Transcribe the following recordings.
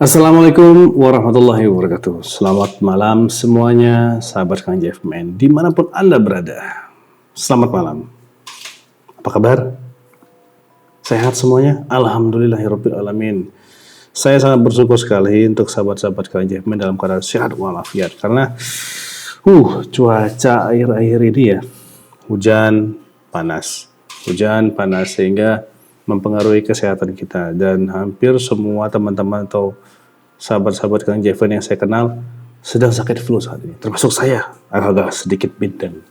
Assalamualaikum warahmatullahi wabarakatuh. Selamat malam semuanya, sahabat Kang Jeffman, dimanapun Anda berada. Selamat malam. Apa kabar? Sehat semuanya? Alhamdulillahirrabbilalamin. Saya sangat bersyukur sekali untuk sahabat-sahabat Kang Jeffman dalam keadaan sehat walafiat. Karena cuaca akhir-akhir ini ya, hujan panas sehingga mempengaruhi kesehatan kita, dan hampir semua teman-teman atau sahabat-sahabat Kang Jeffan yang saya kenal sedang sakit flu saat ini, termasuk saya agak sedikit bindeng.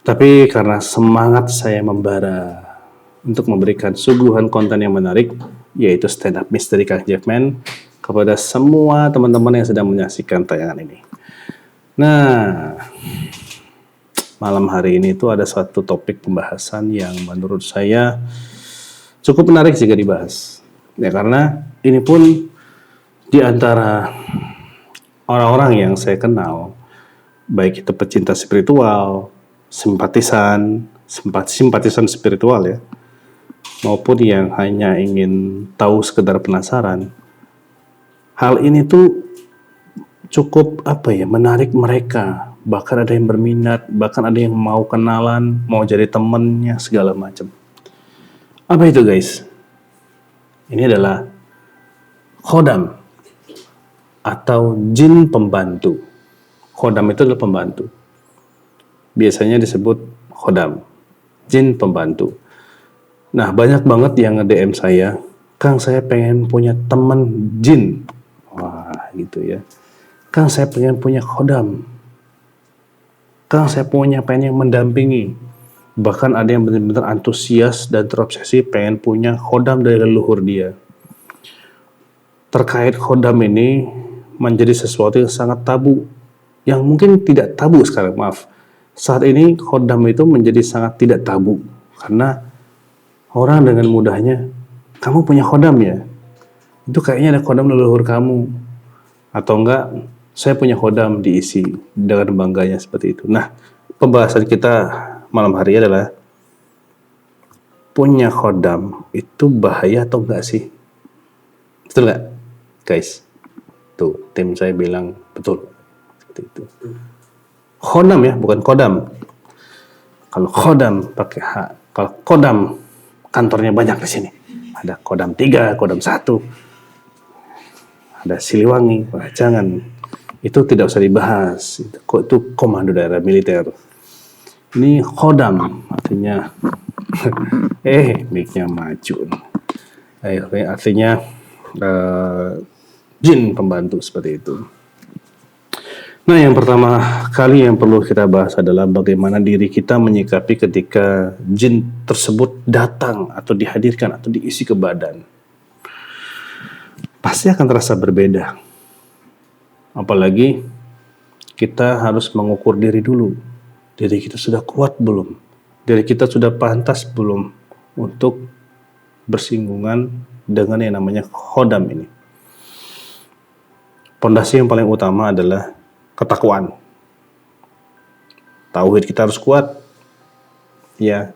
Tapi karena semangat saya membara untuk memberikan suguhan konten yang menarik, yaitu stand up misteri Kang Jeffman, kepada semua teman-teman yang sedang menyaksikan tayangan ini. Nah, malam hari ini itu ada satu topik pembahasan yang menurut saya cukup menarik jika dibahas. Ya, karena ini pun di antara orang-orang yang saya kenal, baik itu pecinta spiritual, simpatisan spiritual ya, maupun yang hanya ingin tahu sekedar penasaran. Hal ini tuh cukup menarik mereka. Bahkan ada yang berminat, bahkan ada yang mau kenalan, mau jadi temennya segala macam. Apa itu guys? Ini adalah khodam atau jin pembantu. Khodam itu adalah pembantu. Biasanya disebut khodam, jin pembantu. Nah, banyak banget yang nge-DM saya, Kang, saya pengen punya teman jin. Wah, gitu ya. Kang, saya pengen punya khodam. Kang, saya pengen yang mendampingi. Bahkan ada yang benar-benar antusias dan terobsesi pengen punya khodam dari leluhur dia. Terkait khodam ini menjadi sesuatu yang sangat tabu, yang mungkin tidak tabu sekarang, maaf. Saat ini khodam itu menjadi sangat tidak tabu, karena orang dengan mudahnya, kamu punya khodam ya? Itu kayaknya ada khodam leluhur kamu. Atau enggak, saya punya khodam, diisi dengan bangganya seperti itu. Nah, pembahasan kita malam hari adalah punya khodam itu bahaya atau enggak sih? Betul enggak, guys? Tuh, tim saya bilang betul. Seperti itu. Khodam ya, bukan kodam. Kalau khodam pakai H. Kalau kodam kantornya banyak di sini. Ada kodam 3, kodam 1. Ada Siliwangi. Wah, jangan. Itu tidak usah dibahas. Itu komando daerah militer. Ini khodam, artinya mic-nya maju. Artinya jin pembantu seperti itu. Nah, yang pertama kali yang perlu kita bahas adalah bagaimana diri kita menyikapi ketika jin tersebut datang atau dihadirkan atau diisi ke badan. Pasti akan terasa berbeda. Apalagi kita harus mengukur diri dulu. Diri kita sudah kuat belum? Diri kita sudah pantas belum untuk bersinggungan dengan yang namanya khodam ini? Pondasi yang paling utama adalah ketakwaan. Tauhid kita harus kuat. Ya,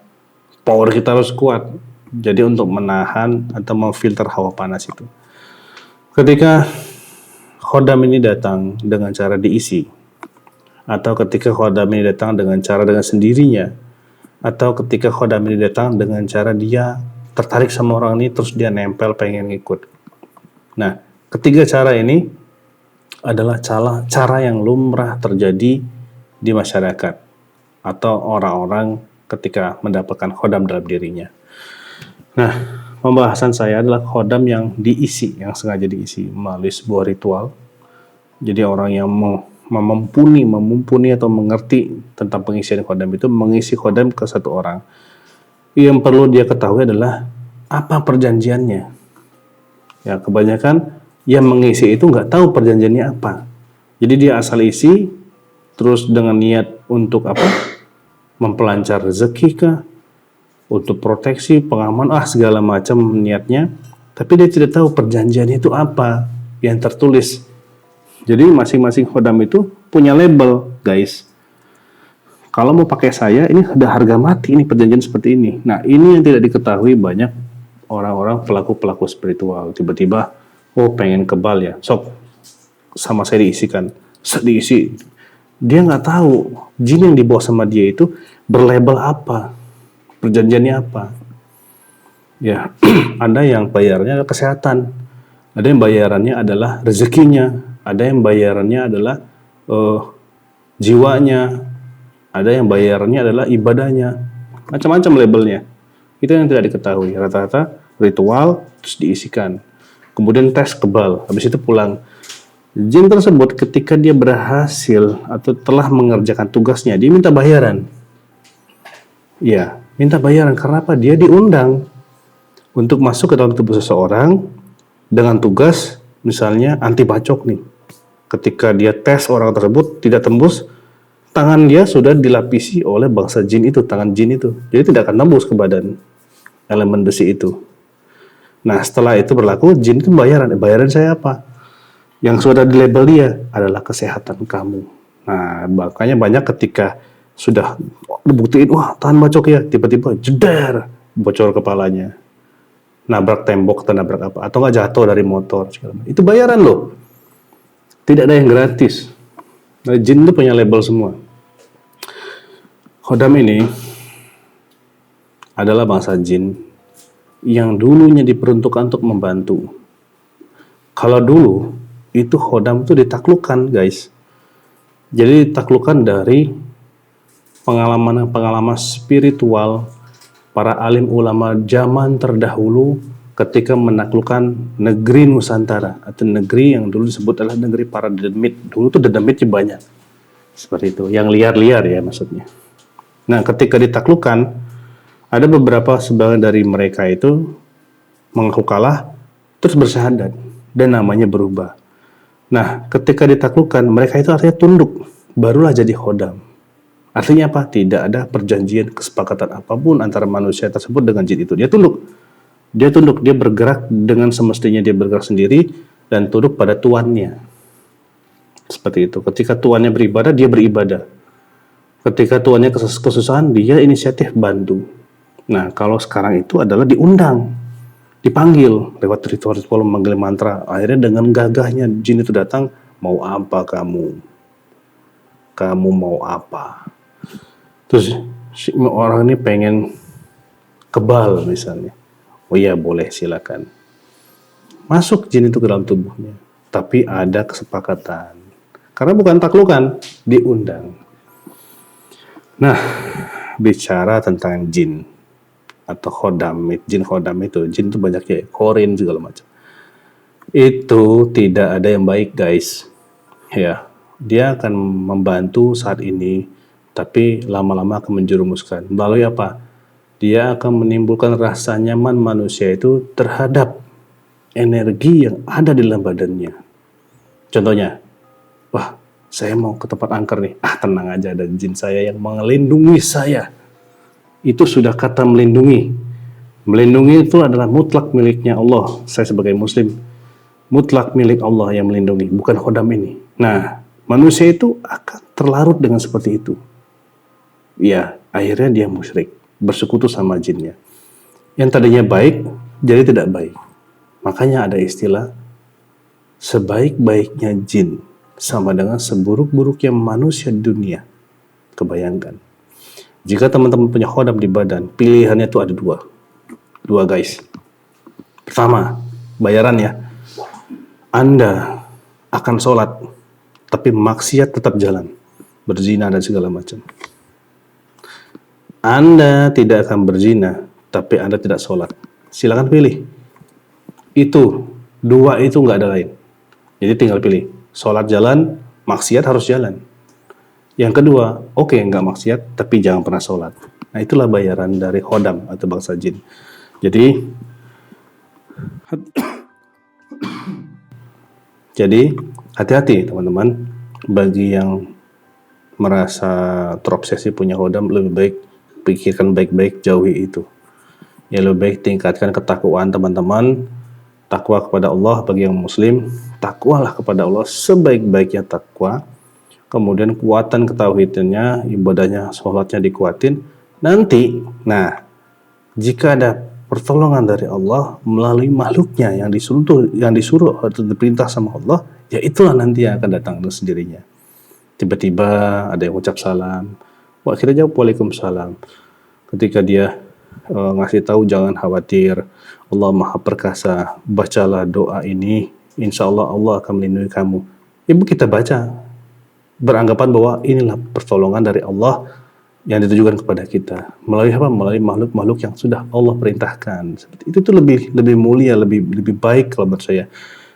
power kita harus kuat. Jadi untuk menahan atau memfilter hawa panas itu. Ketika khodam ini datang dengan cara diisi, atau ketika khodam ini datang dengan sendirinya, atau ketika khodam ini datang dengan cara dia tertarik sama orang ini terus dia nempel pengen ngikut. Nah, ketiga cara ini adalah cara yang lumrah terjadi di masyarakat atau orang-orang ketika mendapatkan khodam dalam dirinya. Nah, pembahasan saya adalah khodam yang diisi, yang sengaja diisi melalui sebuah ritual. Jadi orang yang memumpuni atau mengerti tentang pengisian khodam itu mengisi khodam ke satu orang. Yang perlu dia ketahui adalah apa perjanjiannya. Ya, kebanyakan yang mengisi itu nggak tahu perjanjiannya apa. Jadi dia asal isi, terus dengan niat untuk apa? Mempelancar rezeki kah? Untuk proteksi, pengaman, segala macam niatnya. Tapi dia tidak tahu perjanjiannya itu apa yang tertulis. Jadi masing-masing khodam itu punya label, guys. Kalau mau pakai saya, ini ada harga mati, ini perjanjian seperti ini. Nah, ini yang tidak diketahui banyak orang-orang pelaku-pelaku spiritual. Tiba-tiba Oh pengen kebal ya, sok sama saya diisikan, set diisi. Dia nggak tahu jin yang dibawa sama dia itu berlabel apa, perjanjiannya apa. Ya, ada yang bayarnya kesehatan, ada yang bayarannya adalah rezekinya, ada yang bayarannya adalah eh, jiwanya, ada yang bayarannya adalah ibadahnya, macam-macam labelnya. Itu yang tidak diketahui. Rata-rata ritual terus diisikan, kemudian tes kebal, habis itu pulang. Jin tersebut ketika dia berhasil atau telah mengerjakan tugasnya, dia minta bayaran. Ya, minta bayaran karena apa? Dia diundang untuk masuk ke dalam tubuh seseorang dengan tugas misalnya anti bacok nih. Ketika dia tes orang tersebut tidak tembus, tangan dia sudah dilapisi oleh bangsa jin itu, tangan jin itu. Jadi tidak akan tembus ke badan elemen besi itu. Nah, setelah itu berlaku, jin itu bayaran. Bayaran saya apa? Yang sudah di label dia adalah kesehatan kamu. Nah, makanya banyak ketika sudah dibuktiin, wah tahan bacok ya, tiba-tiba jeder, bocor kepalanya, nabrak tembok atau nabrak apa, atau nggak jatuh dari motor. Itu bayaran loh. Tidak ada yang gratis. Nah, jin itu punya label semua. Khodam ini adalah bangsa jin yang dulunya diperuntukkan untuk membantu. Kalau dulu itu khodam itu ditaklukkan, guys. Jadi ditaklukkan dari pengalaman-pengalaman spiritual para alim ulama zaman terdahulu ketika menaklukkan negeri Nusantara atau negeri yang dulu disebut adalah negeri para dedemit. Dulu tuh dedemitnya banyak. Seperti itu, yang liar-liar ya maksudnya. Nah, ketika ditaklukkan, ada beberapa sebagian dari mereka itu mengaku kalah, terus bersyahadat, dan namanya berubah. Nah, ketika ditaklukkan, mereka itu artinya tunduk, barulah jadi khodam. Artinya apa? Tidak ada perjanjian, kesepakatan apapun antara manusia tersebut dengan jin itu. Dia tunduk, dia bergerak dengan semestinya, dia bergerak sendiri, dan tunduk pada tuannya. Seperti itu. Ketika tuannya beribadah, dia beribadah. Ketika tuannya kesusahan, dia inisiatif bantu. Nah, kalau sekarang itu adalah diundang, dipanggil lewat ritual-ritual memanggil mantra. Akhirnya dengan gagahnya jin itu datang, mau apa kamu? Kamu mau apa? Terus si orang ini pengen kebal misalnya. Oh iya boleh, silakan. Masuk jin itu ke dalam tubuhnya. Tapi ada kesepakatan. Karena bukan taklukan, diundang. Nah, bicara tentang jin atau khodam, jin khodam itu banyak ya, korin segala macam. Itu tidak ada yang baik, guys. Ya, dia akan membantu saat ini, tapi lama-lama akan menjerumuskan. Melalui apa? Dia akan menimbulkan rasa nyaman manusia itu terhadap energi yang ada di dalam badannya. Contohnya, wah, saya mau ke tempat angker nih. Ah, tenang aja, ada jin saya yang melindungi saya. Itu sudah kata melindungi. Melindungi itu adalah mutlak miliknya Allah. Saya sebagai muslim, mutlak milik Allah yang melindungi, bukan khodam ini. Nah, manusia itu akan terlarut dengan seperti itu. Ya, akhirnya dia musyrik, bersekutu sama jinnya. Yang tadinya baik, jadi tidak baik. Makanya ada istilah, sebaik-baiknya jin sama dengan seburuk-buruknya manusia di dunia. Kebayangkan. Jika teman-teman punya khodam di badan, pilihannya itu ada dua guys. Pertama, bayaran ya. Anda akan sholat, tapi maksiat tetap jalan, berzina dan segala macam. Anda tidak akan berzina, tapi Anda tidak sholat. Silakan pilih. Itu, dua itu nggak ada lain. Jadi tinggal pilih. Sholat jalan, maksiat harus jalan. Yang kedua, oke, nggak maksiat, tapi jangan pernah sholat. Nah, itulah bayaran dari khodam atau bangsa jin. Jadi hati-hati teman-teman. Bagi yang merasa terobsesi punya khodam, lebih baik pikirkan baik-baik, jauhi itu. Ya, lebih baik tingkatkan ketakwaan teman-teman. Takwa kepada Allah bagi yang muslim, takwalah kepada Allah sebaik-baiknya takwa. Kemudian kuatan ketauhidannya, ibadahnya, sholatnya dikuatin. Nanti, nah, jika ada pertolongan dari Allah melalui makhluknya yang disuruh atau diperintah sama Allah, ya itulah nanti yang akan datang dengan sendirinya. Tiba-tiba ada yang ucap salam, wah kita jawab waalaikumsalam. Ketika dia ngasih tahu jangan khawatir, Allah Maha Perkasa, bacalah doa ini, insya Allah Allah akan melindungi kamu. Ibu kita baca, beranggapan bahwa inilah pertolongan dari Allah yang ditujukan kepada kita melalui apa? Melalui makhluk-makhluk yang sudah Allah perintahkan. Seperti itu tuh lebih mulia, lebih baik kalau menurut saya.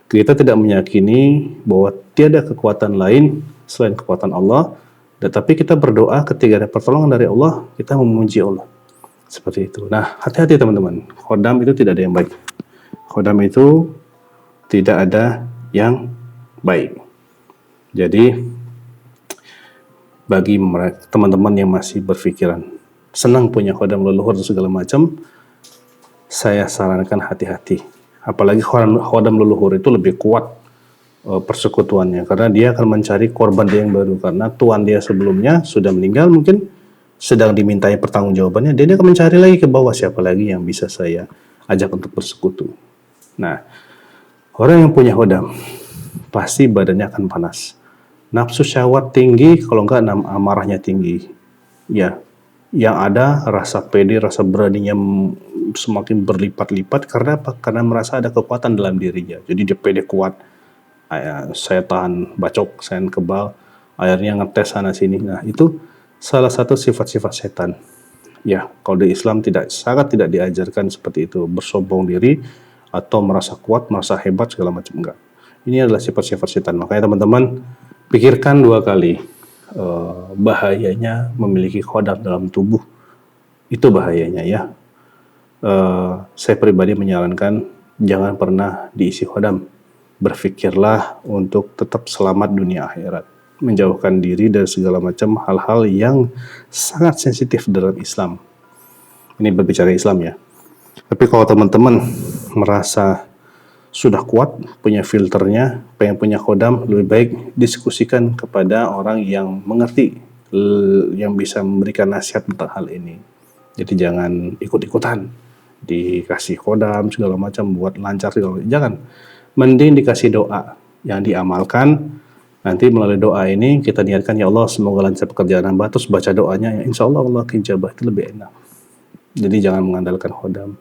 Kita tidak meyakini bahwa tiada kekuatan lain selain kekuatan Allah, tetapi kita berdoa ketika ada pertolongan dari Allah, kita memuji Allah. Seperti itu. Nah, hati-hati teman-teman. Khodam itu tidak ada yang baik. Khodam itu tidak ada yang baik. Jadi bagi teman-teman yang masih berpikiran senang punya khodam leluhur dan segala macam, saya sarankan hati-hati. Apalagi khodam leluhur itu lebih kuat persekutuannya, karena dia akan mencari korban dia yang baru, karena tuan dia sebelumnya sudah meninggal, mungkin sedang dimintai pertanggungjawabannya, dia akan mencari lagi ke bawah siapa lagi yang bisa saya ajak untuk bersekutu. Nah, orang yang punya khodam pasti badannya akan panas. Nafsu syahwat tinggi, kalau enggak amarahnya tinggi. Ya, yang ada rasa pede, rasa beraninya semakin berlipat-lipat. Karena apa? Karena merasa ada kekuatan dalam dirinya. Jadi dia pede kuat. Saya tahan bacok, saya kebal. Akhirnya ngetes sana sini. Nah, itu salah satu sifat-sifat setan. Ya, kalau di Islam sangat tidak diajarkan seperti itu. Bersombong diri atau merasa kuat, merasa hebat segala macam, enggak. Ini adalah sifat-sifat setan. Makanya teman-teman pikirkan 2 kali bahayanya memiliki khodam dalam tubuh. Itu bahayanya ya. Saya pribadi menyarankan jangan pernah diisi khodam. Berpikirlah untuk tetap selamat dunia akhirat. Menjauhkan diri dari segala macam hal-hal yang sangat sensitif dalam Islam. Ini berbicara Islam ya. Tapi kalau teman-teman merasa sudah kuat, punya filternya, pengen punya khodam, lebih baik diskusikan kepada orang yang mengerti, yang bisa memberikan nasihat tentang hal ini. Jadi jangan ikut-ikutan, dikasih khodam segala macam buat lancar segala macam. Jangan, mending dikasih doa yang diamalkan. Nanti melalui doa ini kita niatkan, ya Allah semoga lancar pekerjaan hamba, terus baca doanya, ya insya Allah Allah akan jawab, itu lebih enak. Jadi jangan mengandalkan khodam.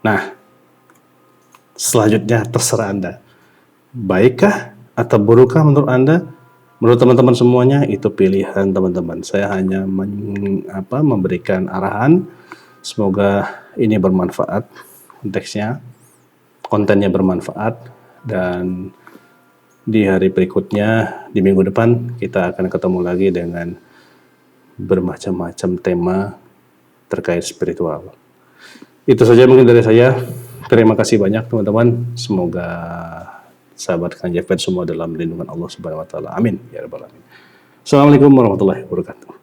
Nah, selanjutnya terserah Anda. Baikkah atau burukkah menurut Anda? Menurut teman-teman semuanya itu pilihan teman-teman. Saya hanya memberikan arahan. Semoga ini bermanfaat konteksnya, kontennya bermanfaat, dan di hari berikutnya, di minggu depan kita akan ketemu lagi dengan bermacam-macam tema terkait spiritual. Itu saja mungkin dari saya. Terima kasih banyak teman-teman. Semoga sahabat Kang Jefet semua dalam lindungan Allah Subhanahu wa taala. Amin ya rabbal alamin. Assalamualaikum warahmatullahi wabarakatuh.